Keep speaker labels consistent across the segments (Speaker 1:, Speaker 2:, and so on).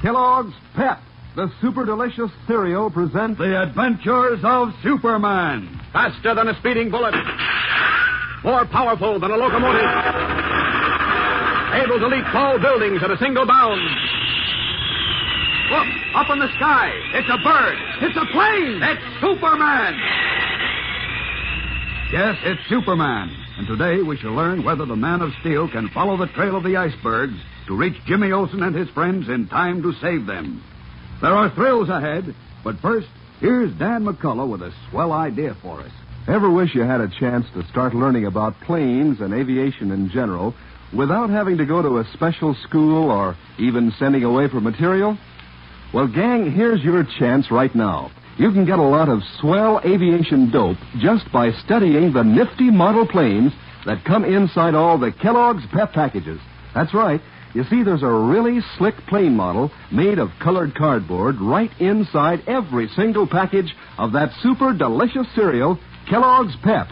Speaker 1: Kellogg's Pep, the super delicious cereal, presents
Speaker 2: The Adventures of Superman.
Speaker 3: Faster than a speeding bullet. More powerful than a locomotive. Able to leap tall buildings at a single bound. Look, up in the sky. It's a bird. It's a plane. It's Superman.
Speaker 2: Yes, it's Superman. And today we shall learn whether the Man of Steel can follow the trail of the icebergs to reach Jimmy Olsen and his friends in time to save them. There are thrills ahead, but first, here's Dan McCullough with a swell idea for us.
Speaker 1: Ever wish you had a chance to start learning about planes and aviation in general without having to go to a special school or even sending away for material? Well, gang, here's your chance right now. You can get a lot of swell aviation dope just by studying the nifty model planes that come inside all the Kellogg's Pep packages. That's right. You see, there's a really slick plane model made of colored cardboard right inside every single package of that super delicious cereal, Kellogg's Pep.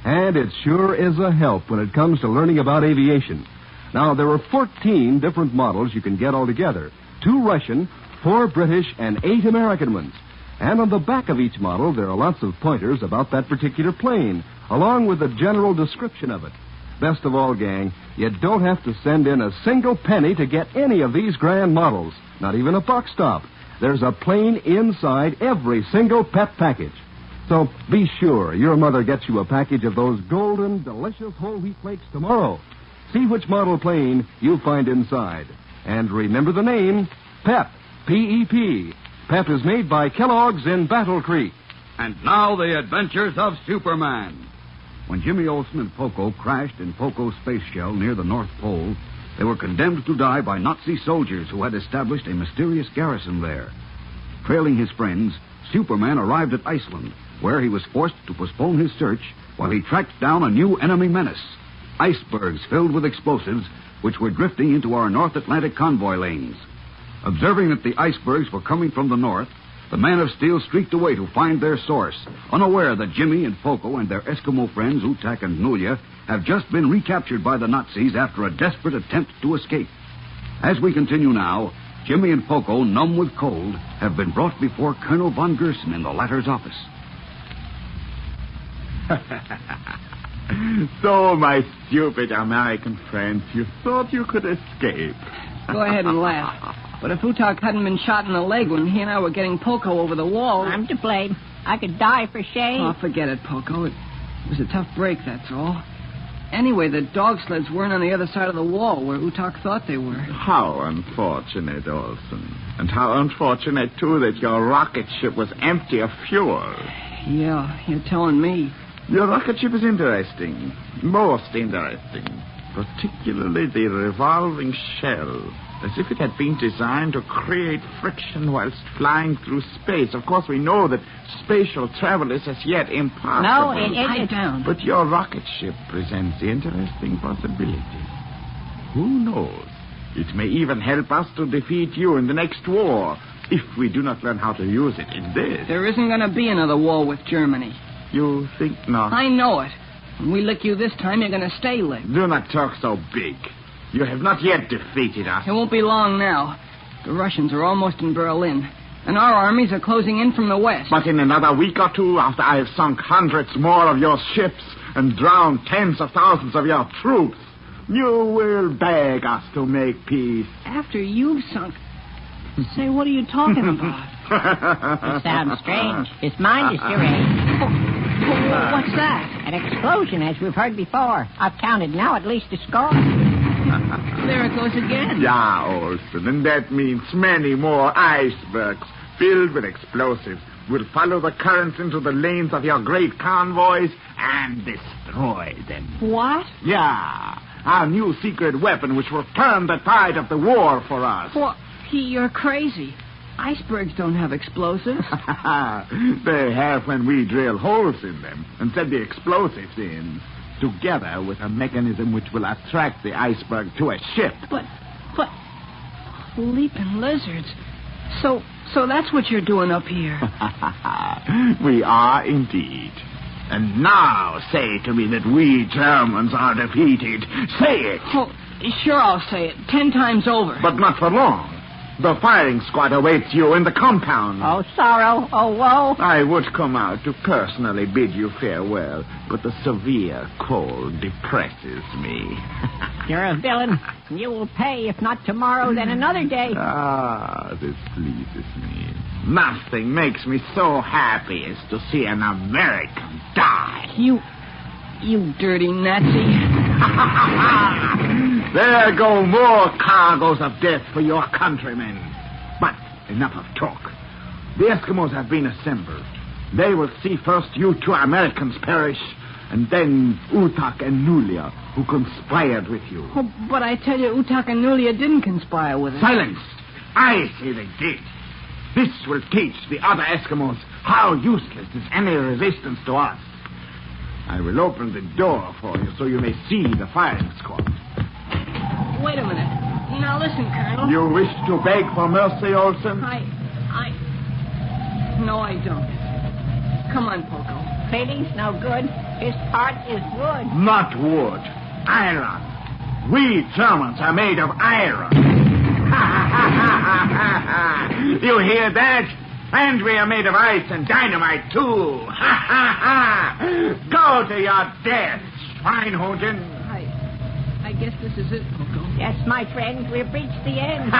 Speaker 1: And it sure is a help when it comes to learning about aviation. Now, there are 14 different models you can get altogether. 2 Russian, 4 British, and 8 American ones. And on the back of each model, there are lots of pointers about that particular plane, along with a general description of it. Best of all, gang, you don't have to send in a single penny to get any of these grand models, not even a buck stop. There's a plane inside every single Pep package. So be sure your mother gets you a package of those golden, delicious whole wheat flakes tomorrow. See which model plane you find inside. And remember the name, Pep, P-E-P. Pep is made by Kellogg's in Battle Creek.
Speaker 2: And now the adventures of Superman. When Jimmy Olsen and Poco crashed in Poco's space shell near the North Pole, they were condemned to die by Nazi soldiers who had established a mysterious garrison there. Trailing his friends, Superman arrived at Iceland, where he was forced to postpone his search while he tracked down a new enemy menace, icebergs filled with explosives which were drifting into our North Atlantic convoy lanes. Observing that the icebergs were coming from the north, the Man of Steel streaked away to find their source, unaware that Jimmy and Poco and their Eskimo friends, Utak and Nulia, have just been recaptured by the Nazis after a desperate attempt to escape. As we continue now, Jimmy and Poco, numb with cold, have been brought before Colonel von Gerson in the latter's office.
Speaker 4: So, my stupid American friends, you thought you could escape.
Speaker 5: Go ahead and laugh. But if Utak hadn't been shot in the leg when he and I were getting Poco over the wall...
Speaker 6: I'm to blame. I could die for shame.
Speaker 5: Oh, forget it, Poco. It was a tough break, that's all. Anyway, the dog sleds weren't on the other side of the wall where Utak thought they were.
Speaker 4: How unfortunate, Olsen. And how unfortunate, too, that your rocket ship was empty of fuel.
Speaker 5: Yeah, you're telling me.
Speaker 4: Your rocket ship is interesting. Most interesting. Particularly the revolving shell. As if it had been designed to create friction whilst flying through space. Of course, we know that spatial travel is as yet impossible.
Speaker 6: No,
Speaker 5: Pipe down.
Speaker 4: But your rocket ship presents the interesting possibility. Who knows? It may even help us to defeat you in the next war, if we do not learn how to use it in this.
Speaker 5: There isn't going to be another war with Germany.
Speaker 4: You think not?
Speaker 5: I know it. When we lick you this time, you're going to stay licked.
Speaker 4: Do not talk so big. You have not yet defeated us.
Speaker 5: It won't be long now. The Russians are almost in Berlin, and our armies are closing in from the west.
Speaker 4: But in another week or two, after I have sunk hundreds more of your ships and drowned tens of thousands of your troops, you will beg us to make peace.
Speaker 5: After you've sunk... Say, what are you talking about?
Speaker 6: It sounds strange. His mind is deranged.
Speaker 5: What's that?
Speaker 6: An explosion, as we've heard before. I've counted now at least a score.
Speaker 5: There it goes again.
Speaker 4: Yeah, Olsen, and that means many more icebergs filled with explosives will follow the currents into the lanes of your great convoys and destroy them.
Speaker 5: What?
Speaker 4: Yeah, our new secret weapon which will turn the tide of the war for us.
Speaker 5: What? You're crazy. Icebergs don't have explosives.
Speaker 4: They have when we drill holes in them and set the explosives in, together with a mechanism which will attract the iceberg to a ship.
Speaker 5: But, leaping lizards. So that's what you're doing up here.
Speaker 4: We are indeed. And now say to me that we Germans are defeated. Say it.
Speaker 5: Oh, sure I'll say it 10 times over.
Speaker 4: But not for long. The firing squad awaits you in the compound.
Speaker 6: Oh, sorrow. Oh, woe.
Speaker 4: I would come out to personally bid you farewell, but the severe cold depresses me.
Speaker 6: You're a villain. You will pay, if not tomorrow, then another day.
Speaker 4: This pleases me. Nothing makes me so happy as to see an American die.
Speaker 5: You dirty Nazi.
Speaker 4: There go more cargoes of death for your countrymen. But enough of talk. The Eskimos have been assembled. They will see first you two Americans perish, and then Utak and Nulia, who conspired with you.
Speaker 5: Oh, but I tell you, Utak and Nulia didn't conspire with us.
Speaker 4: Silence! I say they did. This will teach the other Eskimos how useless is any resistance to us. I will open the door for you so you may see the firing squad.
Speaker 5: Wait a minute. Now listen, Colonel.
Speaker 4: You wish to beg for mercy, Olson?
Speaker 5: No, I don't. Come on, Poco.
Speaker 6: Pleading's no good. His heart is wood.
Speaker 4: Not wood. Iron. We Germans are made of iron. You hear that? And we are made of ice and dynamite, too. Go to your death, Schweinhuten.
Speaker 5: I guess this is it, Poco.
Speaker 6: Yes, my friend, we've reached the end.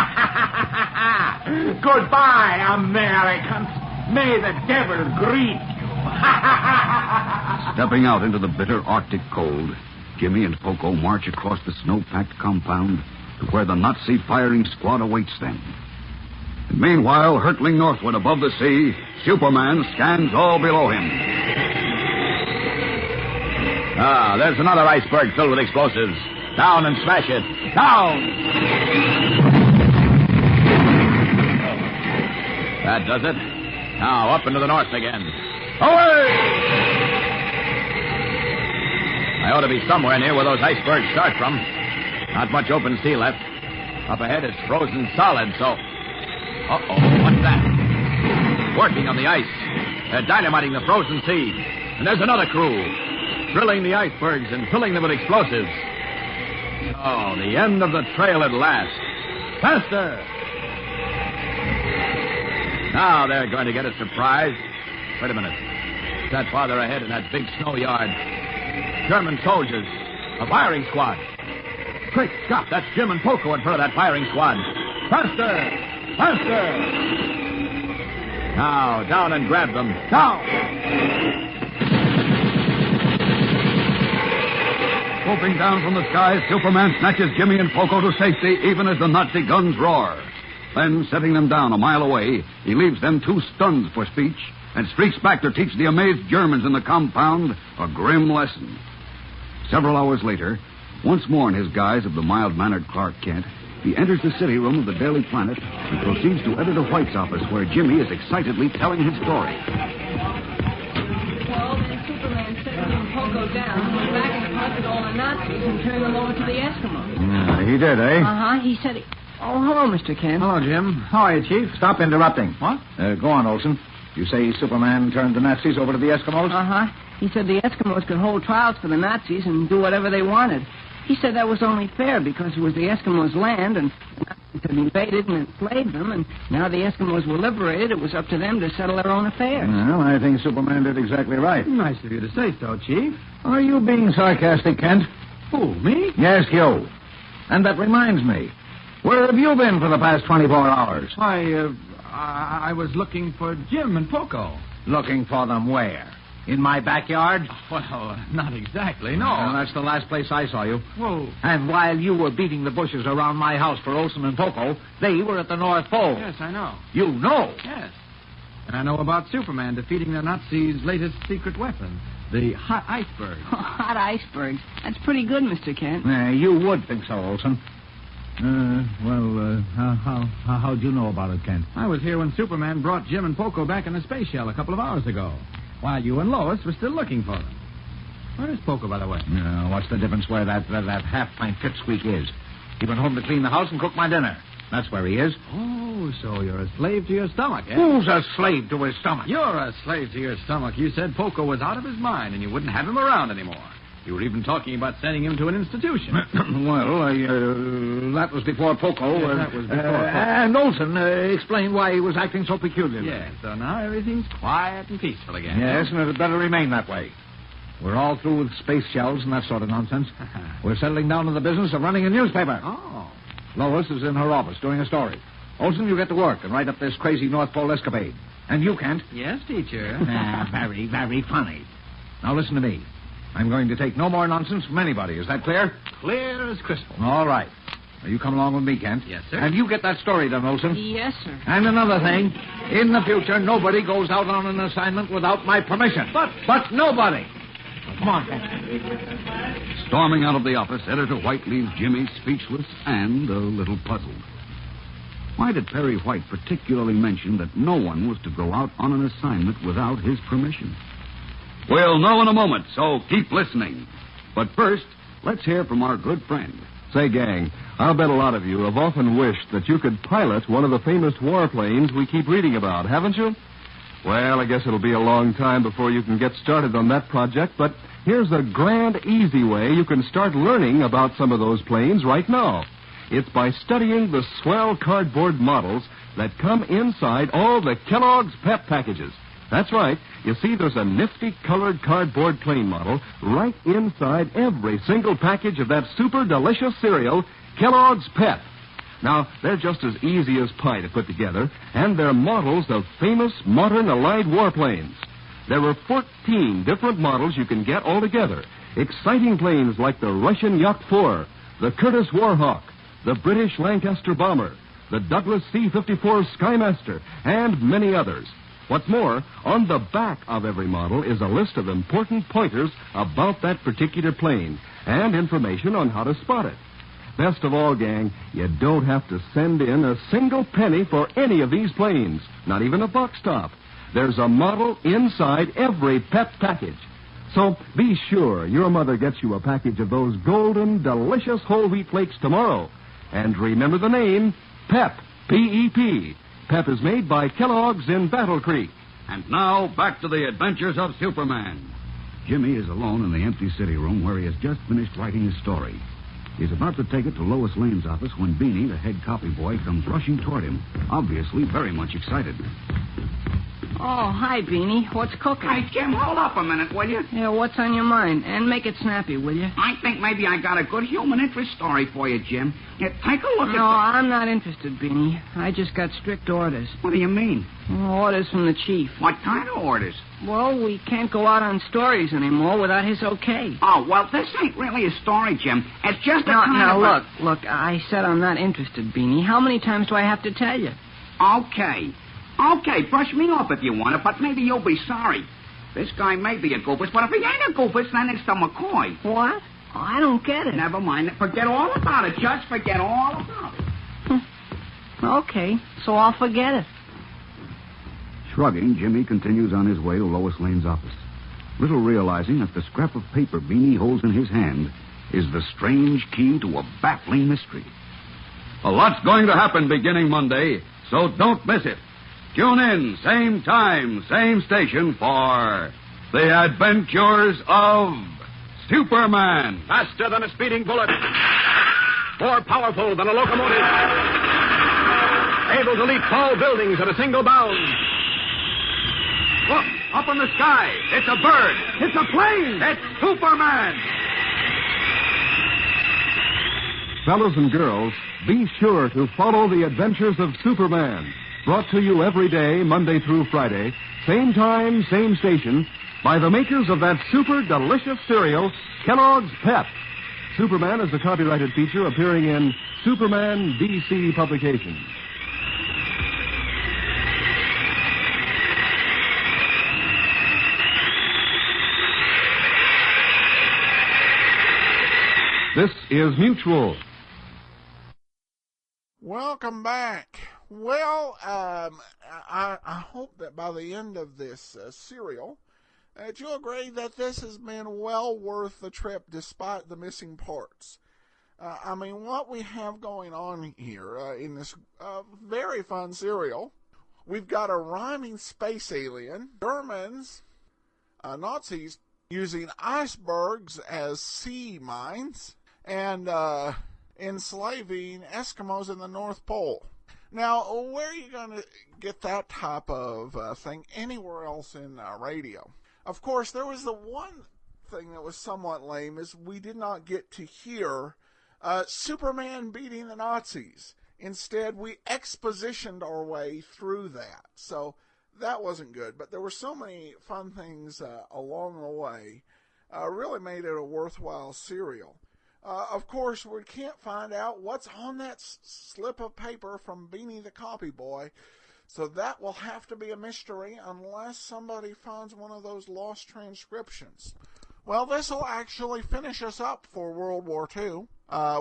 Speaker 4: Goodbye, Americans. May the devil greet you.
Speaker 2: Stepping out into the bitter Arctic cold, Jimmy and Poco march across the snow-packed compound to where the Nazi firing squad awaits them. And meanwhile, hurtling northward above the sea, Superman scans all below him.
Speaker 3: There's another iceberg filled with explosives. Down and smash it. Down! That does it. Now, up into the north again. Away! I ought to be somewhere near where those icebergs start from. Not much open sea left. Up ahead, it's frozen solid, so... Uh-oh, what's that? Working on the ice. They're dynamiting the frozen sea. And there's another crew. Drilling the icebergs and filling them with explosives. Oh, the end of the trail at last. Faster! Now they're going to get a surprise. Wait a minute. Is that farther ahead in that big snow yard? German soldiers. A firing squad. Quick, stop. That's Jim and Poco in front of that firing squad. Faster! Faster! Now, down and grab them. Down!
Speaker 2: Swooping down from the sky, Superman snatches Jimmy and Poco to safety even as the Nazi guns roar. Then, setting them down a mile away, he leaves them too stunned for speech and streaks back to teach the amazed Germans in the compound a grim lesson. Several hours later, once more in his guise of the mild-mannered Clark Kent, he enters the city room of the Daily Planet and proceeds to Editor White's office, where Jimmy is excitedly telling his story.
Speaker 5: Well, then Superman set me and Poco down, went back and collected all the Nazis and turned them over to the Eskimos.
Speaker 1: Yeah, he did, eh?
Speaker 5: Uh-huh. He said... Oh, hello, Mr. Kent.
Speaker 7: Hello, Jim. How are you, Chief?
Speaker 1: Stop interrupting.
Speaker 7: What?
Speaker 1: Go on, Olson. You say Superman turned the Nazis over to the Eskimos?
Speaker 5: Uh-huh. He said the Eskimos could hold trials for the Nazis and do whatever they wanted. He said that was only fair because it was the Eskimos' land and the Nazis had invaded and enslaved them, and now the Eskimos were liberated. It was up to them to settle their own affairs.
Speaker 1: Well, I think Superman did exactly right.
Speaker 7: Nice of you to say so, Chief.
Speaker 1: Are you being sarcastic, Kent?
Speaker 7: Who, me?
Speaker 1: Yes, you. And that reminds me. Where have you been for the past 24 hours?
Speaker 7: I was looking for Jim and Poco.
Speaker 1: Looking for them where? In my backyard?
Speaker 7: Well, not exactly, no.
Speaker 1: Well, that's the last place I saw you.
Speaker 7: Well...
Speaker 1: And while you were beating the bushes around my house for Olson and Poco, they were at the North Pole.
Speaker 7: Yes, I know.
Speaker 1: You know?
Speaker 7: Yes. And I know about Superman defeating the Nazis' latest secret weapon, the hot iceberg.
Speaker 5: Hot icebergs. That's pretty good, Mr. Kent.
Speaker 1: You would think so, Olson. How'd you know about it, Kent?
Speaker 7: I was here when Superman brought Jim and Poco back in a space shell a couple of hours ago, while you and Lois were still looking for them. Where is Poco, by the way?
Speaker 1: What's the difference where that half-pint pipsqueak is? He went home to clean the house and cook my dinner. That's where he is.
Speaker 7: Oh, so you're a slave to your stomach, eh?
Speaker 1: Who's a slave to his stomach?
Speaker 7: You're a slave to your stomach. You said Poco was out of his mind and you wouldn't have him around anymore. You were even talking about sending him to an institution.
Speaker 8: That was before Poco.
Speaker 7: Yes, that was before Poco.
Speaker 8: And Olson explained why he was acting so peculiarly.
Speaker 7: Yes, so now everything's quiet and peaceful again.
Speaker 8: Yes, and it had better remain that way. We're all through with space shells and that sort of nonsense. We're settling down to the business of running a newspaper.
Speaker 7: Oh.
Speaker 8: Lois is in her office doing a story. Olson, you get to work and write up this crazy North Pole escapade. And you, Kent.
Speaker 7: Yes, teacher.
Speaker 8: Very, very funny. Now listen to me. I'm going to take no more nonsense from anybody. Is that clear?
Speaker 7: Clear as crystal.
Speaker 8: All right. Now you come along with me, Kent.
Speaker 7: Yes, sir.
Speaker 8: And you get that story done, Olson.
Speaker 5: Yes, sir.
Speaker 8: And another thing. In the future, nobody goes out on an assignment without my permission. But nobody. Come on, Kent.
Speaker 2: Storming out of the office, Editor White leaves Jimmy speechless and a little puzzled. Why did Perry White particularly mention that no one was to go out on an assignment without his permission? We'll know in a moment, so keep listening. But first, let's hear from our good friend.
Speaker 1: Say, gang, I'll bet a lot of you have often wished that you could pilot one of the famous warplanes we keep reading about, haven't you? Well, I guess it'll be a long time before you can get started on that project, but here's a grand, easy way you can start learning about some of those planes right now. It's by studying the swell cardboard models that come inside all the Kellogg's Pep packages. That's right. You see, there's a nifty colored cardboard plane model right inside every single package of that super delicious cereal, Kellogg's Pep. Now, they're just as easy as pie to put together, and they're models of famous modern Allied warplanes. There are 14 different models you can get altogether. Exciting planes like the Russian Yacht-4, the Curtiss Warhawk, the British Lancaster Bomber, the Douglas C-54 Skymaster, and many others. What's more, on the back of every model is a list of important pointers about that particular plane and information on how to spot it. Best of all, gang, you don't have to send in a single penny for any of these planes, not even a buck stop. There's a model inside every Pep package. So be sure your mother gets you a package of those golden, delicious whole wheat flakes tomorrow. And remember the name, Pep, P-E-P. Pep is made by Kellogg's in Battle Creek.
Speaker 2: And now, back to the adventures of Superman. Jimmy is alone in the empty city room where he has just finished writing his story. He's about to take it to Lois Lane's office when Beanie, the head copy boy, comes rushing toward him, obviously very much excited.
Speaker 5: Oh, hi, Beanie. What's cooking?
Speaker 9: Hey, Jim, hold up a minute, will you?
Speaker 5: Yeah, what's on your mind? And make it snappy, will you?
Speaker 9: I think maybe I got a good human interest story for you, Jim. Yeah, take a look at
Speaker 5: No, I'm not interested, Beanie. I just got strict orders.
Speaker 9: What do you mean?
Speaker 5: Orders from the chief.
Speaker 9: What kind of orders?
Speaker 5: Well, we can't go out on stories anymore without his okay.
Speaker 9: Oh, well, this ain't really a story, Jim. It's just a kind
Speaker 5: Now,
Speaker 9: of...
Speaker 5: look, I said I'm not interested, Beanie. How many times do I have to tell you?
Speaker 9: Okay, brush me off if you want it, but maybe you'll be sorry. This guy may be a goofus, but if he ain't a goofus, then it's the McCoy.
Speaker 5: What? Oh, I don't get it.
Speaker 9: Never mind. Forget all about it, Judge. Forget all about it.
Speaker 5: Okay, so I'll forget it.
Speaker 2: Shrugging, Jimmy continues on his way to Lois Lane's office, little realizing that the scrap of paper Beanie holds in his hand is the strange key to a baffling mystery. A lot's going to happen beginning Monday, so don't miss it. Tune in, same time, same station for The Adventures of Superman.
Speaker 3: Faster than a speeding bullet. More powerful than a locomotive. Able to leap tall buildings at a single bound. Look, up in the sky. It's a bird. It's a plane. It's Superman.
Speaker 1: Fellows and girls, be sure to follow The Adventures of Superman. Brought to you every day, Monday through Friday, same time, same station, by the makers of that super delicious cereal, Kellogg's Pep. Superman is a copyrighted feature appearing in Superman DC Publications. This is Mutual.
Speaker 10: Welcome back. Well, I hope that by the end of this serial, that you'll agree that this has been well worth the trip despite the missing parts. I mean, what we have going on here in this very fun serial, we've got a rhyming space alien, Germans, Nazis, using icebergs as sea mines and enslaving Eskimos in the North Pole. Now, where are you going to get that type of thing anywhere else in radio? Of course, there was the one thing that was somewhat lame is we did not get to hear Superman beating the Nazis. Instead, we expositioned our way through that. So that wasn't good. But there were so many fun things along the way. Really made it a worthwhile serial. Of course, we can't find out what's on that slip of paper from Beanie the Copy Boy, so that will have to be a mystery unless somebody finds one of those lost transcriptions. Well, this will actually finish us up for World War II.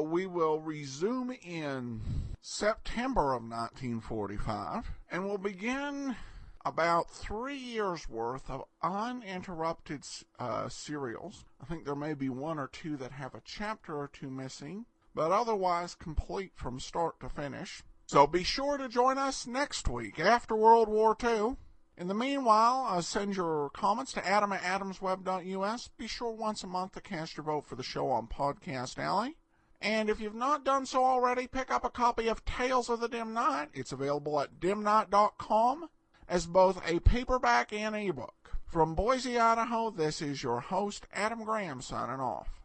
Speaker 10: We will resume in September of 1945, and we'll begin about 3 years' worth of uninterrupted serials. I think there may be one or two that have a chapter or two missing, but otherwise complete from start to finish. So be sure to join us next week after World War II. In the meanwhile, send your comments to adam@adamsweb.us. Be sure once a month to cast your vote for the show on Podcast Alley. And if you've not done so already, pick up a copy of Tales of the Dim Night. It's available at dimnight.com. as both a paperback and ebook. From Boise, Idaho, this is your host, Adam Graham, signing off.